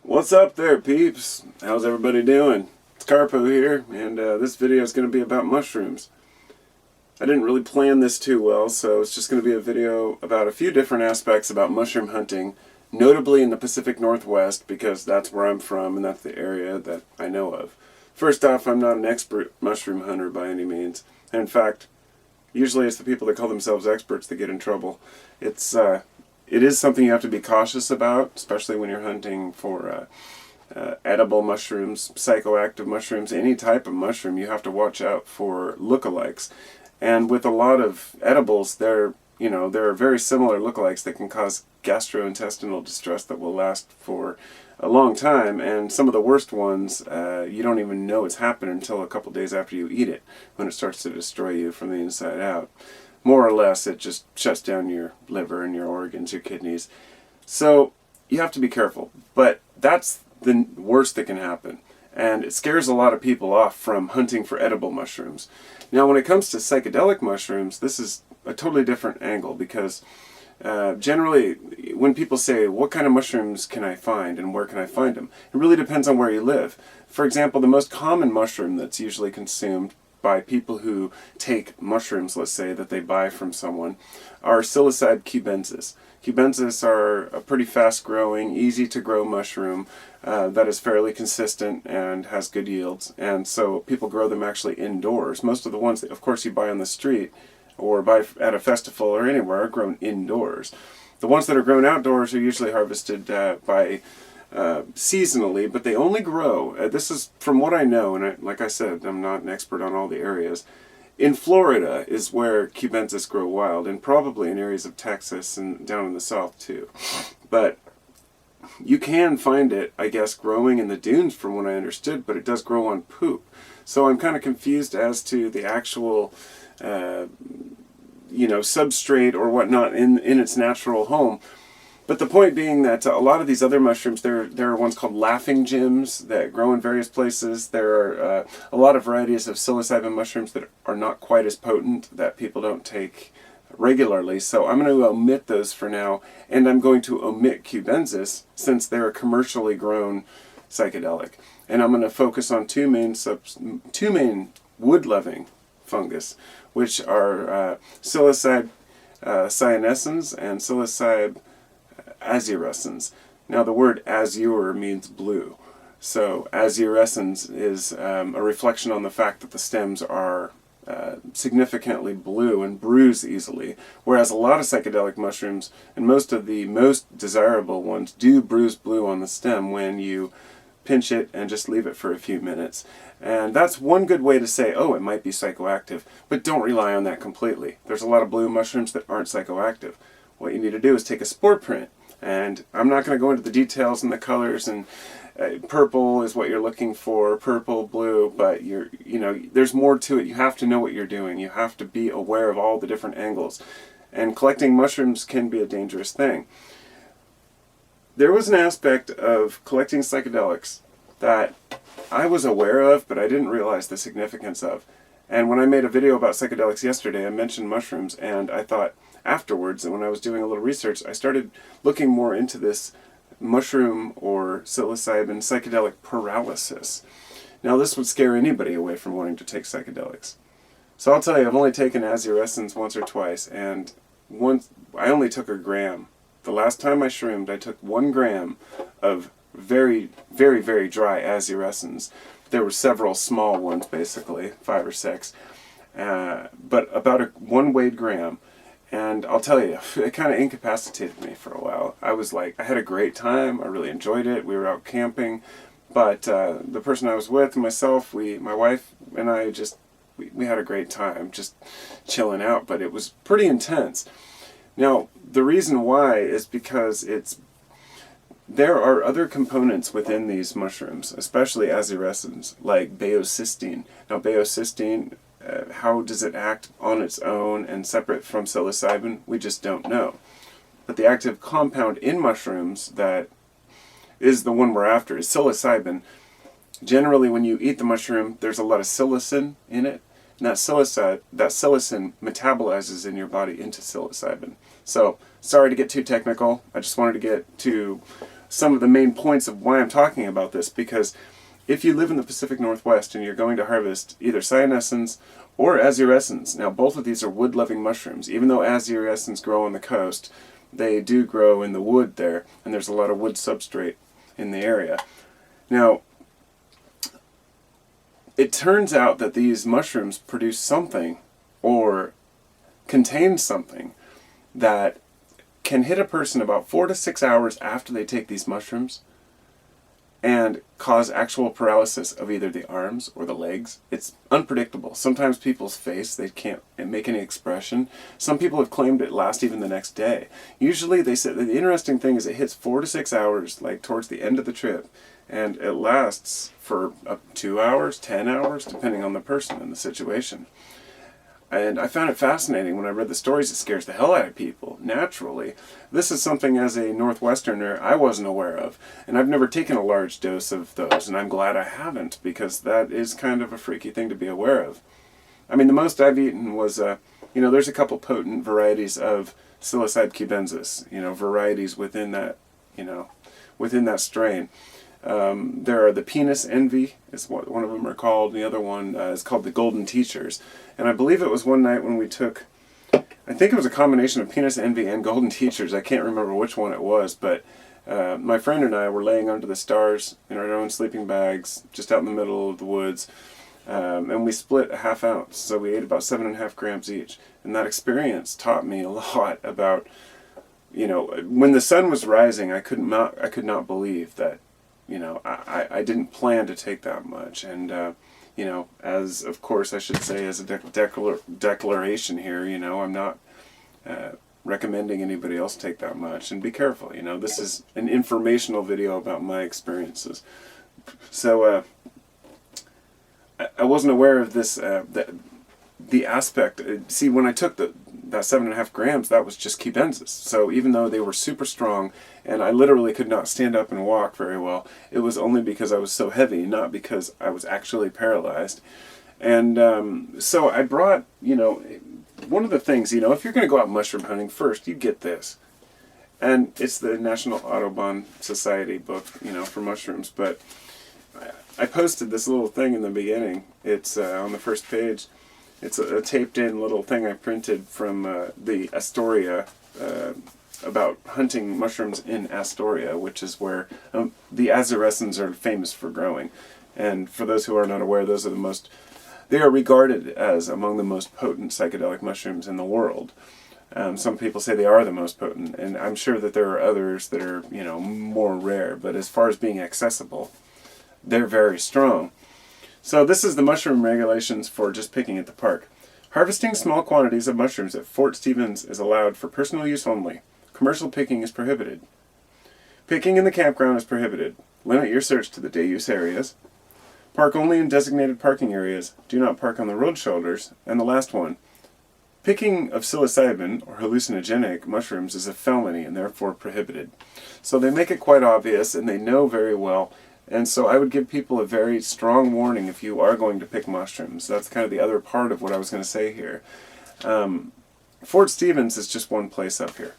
What's up there, peeps? How's everybody doing? It's Carpo here, and this video is going to be about mushrooms. I didn't really plan this too well, so it's just going to be a video about a few different aspects about mushroom hunting, notably in the Pacific Northwest, because that's where I'm from and that's the area that I know of. First off, I'm not an expert mushroom hunter by any means. And in fact, usually it's the people that call themselves experts that get in trouble. It is something you have to be cautious about, especially when you're hunting for edible mushrooms, psychoactive mushrooms, any type of mushroom. You have to watch out for lookalikes. And with a lot of edibles, there are very similar lookalikes that can cause gastrointestinal distress that will last for a long time. And some of the worst ones, you don't even know it's happened until a couple days after you eat it, when it starts to destroy you from the inside out. More or less, it just shuts down your liver and your organs, your kidneys. So you have to be careful. But that's the worst that can happen. And it scares a lot of people off from hunting for edible mushrooms. Now, when it comes to psychedelic mushrooms, this is a totally different angle because generally, when people say, what kind of mushrooms can I find and where can I find them? It really depends on where you live. For example, the most common mushroom that's usually consumed by people who take mushrooms, let's say, that they buy from someone, are Psilocybin cubensis. Cubensis are a pretty fast-growing, easy-to-grow mushroom that is fairly consistent and has good yields. And so people grow them actually indoors. Most of the ones that, of course, you buy on the street or buy at a festival or anywhere are grown indoors. The ones that are grown outdoors are usually harvested by seasonally, but they only grow, this is from what I know, and like I said, I'm not an expert on all the areas. In Florida is where cubensis grow wild, and probably in areas of Texas and down in the south too. But you can find it, I guess, growing in the dunes from what I understood, but it does grow on poop. So I'm kind of confused as to the actual substrate or whatnot in its natural home. But the point being that a lot of these other mushrooms, there are ones called laughing gems that grow in various places. There are a lot of varieties of psilocybin mushrooms that are not quite as potent, that people don't take regularly. So I'm going to omit those for now, and I'm going to omit cubensis since they're a commercially grown psychedelic. And I'm going to focus on two main wood-loving fungus, which are Psilocybe cyanescens and Psilocybe azurescens. Now the word azure means blue. So azurescens is a reflection on the fact that the stems are significantly blue and bruise easily, whereas a lot of psychedelic mushrooms, and most of the most desirable ones, do bruise blue on the stem when you pinch it and just leave it for a few minutes. And that's one good way to say, oh, it might be psychoactive, but don't rely on that completely. There's a lot of blue mushrooms that aren't psychoactive. What you need to do is take a spore print. And I'm not going to go into the details and the colors, and purple is what you're looking for, purple, blue, but there's more to it. You have to know what you're doing. You have to be aware of all the different angles. And collecting mushrooms can be a dangerous thing. There was an aspect of collecting psychedelics that I was aware of, but I didn't realize the significance of. And when I made a video about psychedelics yesterday, I mentioned mushrooms, and I thought, afterwards, and when I was doing a little research, I started looking more into this mushroom or psilocybin psychedelic paralysis. Now, this would scare anybody away from wanting to take psychedelics. So I'll tell you, I've only taken azurescens once or twice, and once I only took a gram. The last time I shroomed, I took 1 gram of very, very, very dry azurescens. There were several small ones, basically, 5 or 6, but about 1 weighed gram. And I'll tell you, it kind of incapacitated me for a while. I had a great time. I really enjoyed it. We were out camping. But the person I was with, myself, my wife and I we had a great time just chilling out. But it was pretty intense. Now, the reason why is because there are other components within these mushrooms, especially azurescens, like baeocystin. Now, baeocystin, how does it act on its own and separate from psilocybin? We just don't know. But the active compound in mushrooms that is the one we're after is psilocybin. Generally, when you eat the mushroom, there's a lot of psilocin in it, and that psilocin metabolizes in your body into psilocybin. So, sorry to get too technical. I just wanted to get to some of the main points of why I'm talking about this, because if you live in the Pacific Northwest and you're going to harvest either cyanescens or azurescens, now both of these are wood-loving mushrooms. Even though azurescens grow on the coast, they do grow in the wood there, and there's a lot of wood substrate in the area. Now, it turns out that these mushrooms produce something, or contain something, that can hit a person about 4 to 6 hours after they take these mushrooms and cause actual paralysis of either the arms or the legs. It's unpredictable. Sometimes people's face, they can't make any expression. Some people have claimed it lasts even the next day. Usually they say, the interesting thing is it hits 4 to 6 hours, like towards the end of the trip, and it lasts for 2 hours, 10 hours, depending on the person and the situation. And I found it fascinating when I read the stories. It scares the hell out of people, naturally. This is something, as a Northwesterner, I wasn't aware of. And I've never taken a large dose of those, and I'm glad I haven't, because that is kind of a freaky thing to be aware of. I mean, the most I've eaten was, there's a couple potent varieties of Psilocybe cubensis, varieties within that, within that strain. There are the penis envy, is what one of them are called. The other one is called the golden teachers. And I believe it was one night when we took, I think it was a combination of penis envy and golden teachers. I can't remember which one it was, but my friend and I were laying under the stars in our own sleeping bags, just out in the middle of the woods, and we split a half ounce. So we ate about 7.5 grams each. And that experience taught me a lot about, when the sun was rising, I could not believe that, I didn't plan to take that much. And, as, of course, I should say, as a declaration here, I'm not recommending anybody else take that much. And be careful, this is an informational video about my experiences. So, I wasn't aware of this, the aspect. See, when I took that 7.5 grams, that was just cubensis. So even though they were super strong, and I literally could not stand up and walk very well, it was only because I was so heavy, not because I was actually paralyzed. And so I brought, one of the things, if you're going to go out mushroom hunting, first you get this. And it's the National Audubon Society book, for mushrooms. But I posted this little thing in the beginning. It's on the first page. It's a taped-in little thing I printed from the Astoria, about hunting mushrooms in Astoria, which is where the azurescens are famous for growing. And for those who are not aware, they are regarded as among the most potent psychedelic mushrooms in the world. Some people say they are the most potent, and I'm sure that there are others that are, more rare. But as far as being accessible, they're very strong. So this is the mushroom regulations for just picking at the park. Harvesting small quantities of mushrooms at Fort Stevens is allowed for personal use only. Commercial picking is prohibited. Picking in the campground is prohibited. Limit your search to the day use areas. Park only in designated parking areas. Do not park on the road shoulders. And the last one. Picking of psilocybin, or hallucinogenic mushrooms, is a felony and therefore prohibited. So they make it quite obvious, and they know very well. And so I would give people a very strong warning if you are going to pick mushrooms. That's kind of the other part of what I was going to say here. Fort Stevens is just one place up here.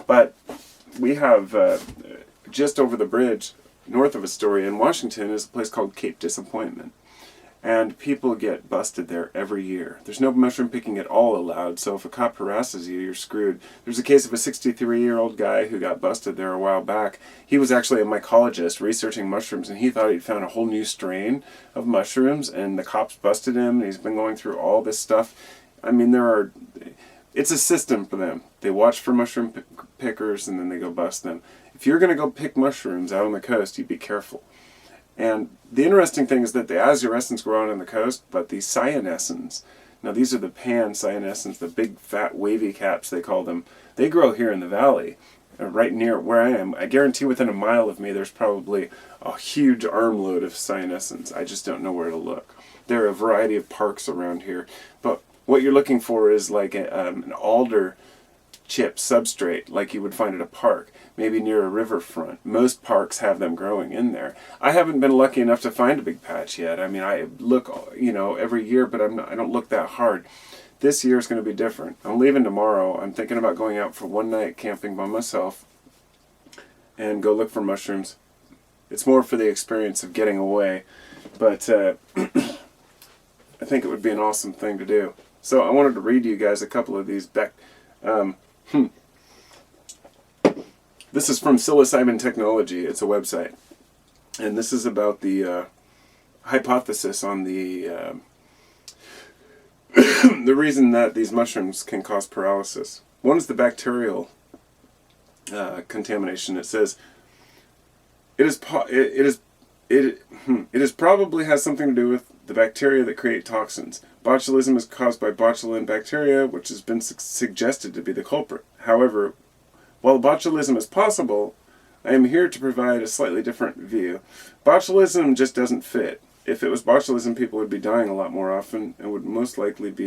But we have just over the bridge, north of Astoria in Washington, is a place called Cape Disappointment. And people get busted there every year. There's no mushroom picking at all allowed, so if a cop harasses you, you're screwed. There's a case of a 63-year-old guy who got busted there a while back. He was actually a mycologist researching mushrooms, and he thought he'd found a whole new strain of mushrooms, and the cops busted him, and he's been going through all this stuff. I mean, it's a system for them. They watch for mushroom pickers, and then they go bust them. If you're going to go pick mushrooms out on the coast, you be careful. And the interesting thing is that the azurescens grow out on the coast, but the cyanescens, now these are the pan-cyanescens, the big fat wavy caps they call them, they grow here in the valley, right near where I am. I guarantee within a mile of me there's probably a huge armload of cyanescens. I just don't know where to look. There are a variety of parks around here, but what you're looking for is like an alder chip substrate like you would find at a park, maybe near a riverfront. Most parks have them growing in there. I haven't been lucky enough to find a big patch yet. I mean, I look, every year, but I don't look that hard. This year is going to be different. I'm leaving tomorrow. I'm thinking about going out for one night camping by myself and go look for mushrooms. It's more for the experience of getting away, but I think it would be an awesome thing to do. So I wanted to read to you guys a couple of these back. This is from Psilocybin Technology. It's a website. And this is about the hypothesis on the the reason that these mushrooms can cause paralysis. One is the bacterial contamination. It says it is probably has something to do with the bacteria that create toxins. Botulism is caused by botulin bacteria, which has been suggested to be the culprit. However, while botulism is possible, I am here to provide a slightly different view. Botulism just doesn't fit. If it was botulism, people would be dying a lot more often and would most likely need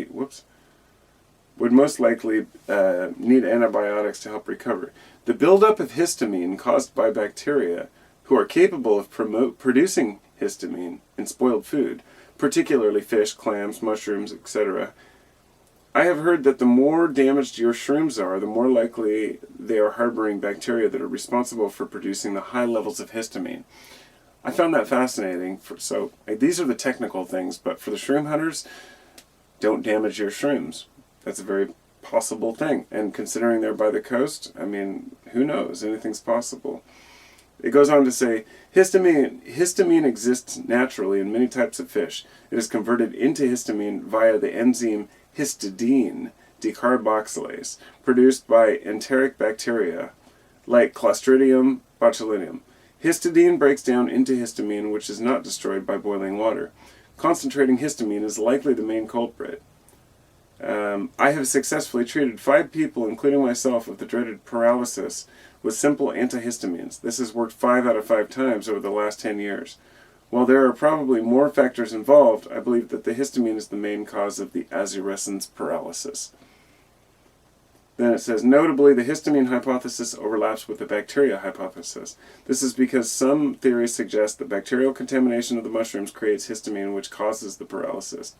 antibiotics to help recover. The buildup of histamine caused by bacteria who are capable of producing histamine in spoiled food, particularly fish, clams, mushrooms, etc. I have heard that the more damaged your shrooms are, the more likely they are harboring bacteria that are responsible for producing the high levels of histamine. I found that fascinating. So these are the technical things, but for the shroom hunters, don't damage your shrooms. That's a very possible thing. And considering they're by the coast, I mean, who knows? Anything's possible. It goes on to say, histamine exists naturally in many types of fish. It is converted into histamine via the enzyme histidine decarboxylase, produced by enteric bacteria like Clostridium botulinum. Histidine breaks down into histamine, which is not destroyed by boiling water. Concentrating histamine is likely the main culprit. I have successfully treated 5 people, including myself, with the dreaded paralysis with simple antihistamines. This has worked 5 out of 5 times over the last 10 years. While there are probably more factors involved, I believe that the histamine is the main cause of the azurescence paralysis. Then it says, notably, the histamine hypothesis overlaps with the bacteria hypothesis. This is because some theories suggest that bacterial contamination of the mushrooms creates histamine, which causes the paralysis.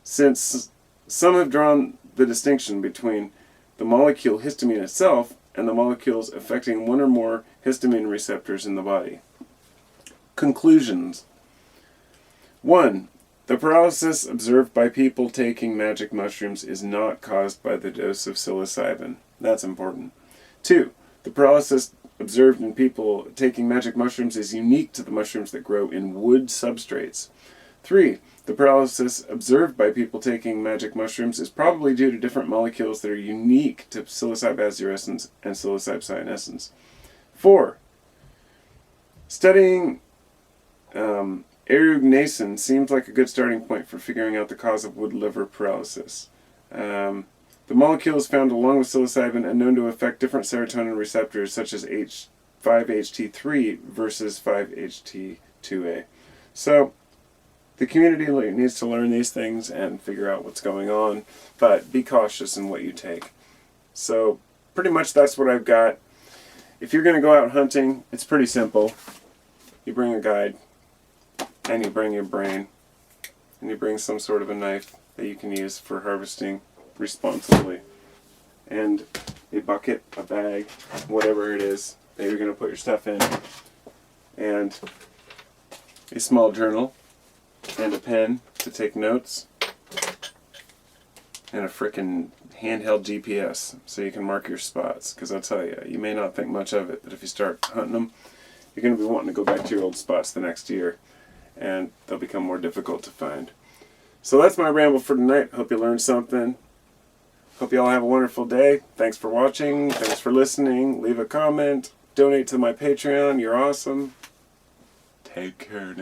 Since some have drawn the distinction between the molecule histamine itself and the molecules affecting one or more histamine receptors in the body. Conclusions. 1. The paralysis observed by people taking magic mushrooms is not caused by the dose of psilocybin. That's important. 2. The paralysis observed in people taking magic mushrooms is unique to the mushrooms that grow in wood substrates. 3. The paralysis observed by people taking magic mushrooms is probably due to different molecules that are unique to psilocybe azurescens and psilocybe cyanescens. 4. Studying irrational seems like a good starting point for figuring out the cause of wood liver paralysis. The molecules found along with psilocybin are known to affect different serotonin receptors such as 5-HT3 versus 5-HT2A. So, the community needs to learn these things and figure out what's going on, but be cautious in what you take. So, pretty much that's what I've got. If you're going to go out hunting, it's pretty simple. You bring a guide, and you bring your brain, and you bring some sort of a knife that you can use for harvesting responsibly, and a bucket, a bag, whatever it is that you're going to put your stuff in, and a small journal, and a pen to take notes, and a frickin' handheld GPS so you can mark your spots, because I'll tell you, you may not think much of it, but if you start hunting them, you're going to be wanting to go back to your old spots the next year, and they'll become more difficult to find. So that's my ramble for tonight. Hope you learned something. Hope you all have a wonderful day. Thanks for watching. Thanks for listening. Leave a comment. Donate to my Patreon. You're awesome. Take care now.